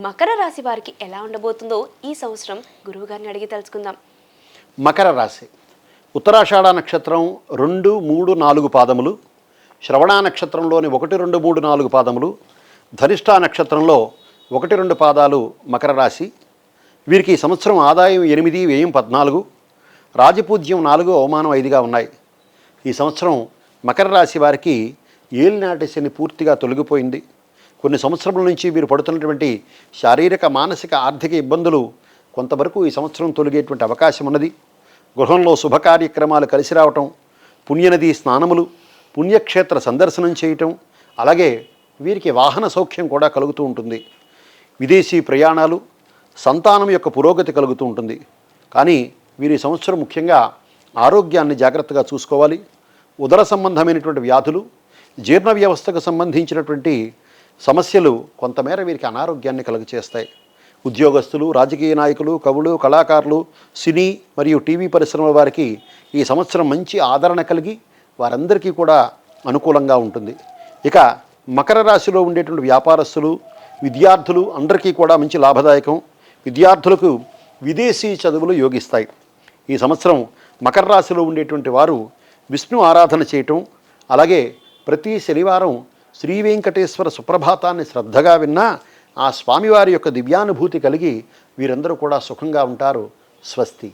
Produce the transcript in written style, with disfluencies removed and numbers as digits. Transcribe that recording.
మకర రాశి వారికి ఎలా ఉండబోతుందో ఈ సంవత్సరం గురువుగారిని అడిగి తెలుసుకుందాం. మకర రాశి ఉత్తరాషాఢ నక్షత్రం 2, 3, 4 పాదములు, శ్రవణ నక్షత్రంలోని 1, 2, 3, 4 పాదములు, ధనిష్ఠ నక్షత్రంలో 1, 2 పాదాలు మకర రాశి. వీరికి ఈ సంవత్సరం ఆదాయం 8, వ్యయం 14, రాజపూజ్యం 4, అవమానం 5గా ఉన్నాయి. ఈ సంవత్సరం మకర రాశి వారికి ఏలినాటి శని పూర్తిగా తొలగిపోయింది. కొన్ని సంవత్సరముల నుంచి వీరు పడుతున్నటువంటి శారీరక, మానసిక, ఆర్థిక ఇబ్బందులు కొంతవరకు ఈ సంవత్సరం తొలగేటువంటి అవకాశం ఉన్నది. గృహంలో శుభకార్యక్రమాలు కలిసి రావటం, పుణ్యనది స్నానములు, పుణ్యక్షేత్ర సందర్శనం చేయటం, అలాగే వీరికి వాహన సౌఖ్యం కూడా కలుగుతూ ఉంటుంది. విదేశీ ప్రయాణాలు, సంతానం యొక్క పురోగతి కలుగుతూ ఉంటుంది. కానీ వీరి సంవత్సరం ముఖ్యంగా ఆరోగ్యాన్ని జాగ్రత్తగా చూసుకోవాలి. ఉదర సంబంధమైనటువంటి వ్యాధులు, జీర్ణ వ్యవస్థకు సంబంధించినటువంటి సమస్యలు కొంతమేర వీరికి అనారోగ్యాన్ని కలుగచేస్తాయి. ఉద్యోగస్తులు, రాజకీయ నాయకులు, కవులు, కళాకారులు, సినీ మరియు టీవీ పరిశ్రమల వారికి ఈ సంవత్సరం మంచి ఆదరణ కలిగి వారందరికీ కూడా అనుకూలంగా ఉంటుంది. ఇక మకర రాశిలో ఉండేటువంటి వ్యాపారస్తులు, విద్యార్థులు అందరికీ కూడా మంచి లాభదాయకం. విద్యార్థులకు విదేశీ చదువులు యోగిస్తాయి. ఈ సంవత్సరం మకర రాశిలో ఉండేటువంటి వారు విష్ణు ఆరాధన చేయటం, అలాగే ప్రతి శనివారం శ్రీ వెంకటేశ్వర సుప్రభాతాన్ని శ్రద్ధగా విన్నా ఆ స్వామివారి యొక్క దివ్యానుభూతి కలిగి వీరందరూ కూడా సుఖంగా ఉంటారు. స్వస్తి.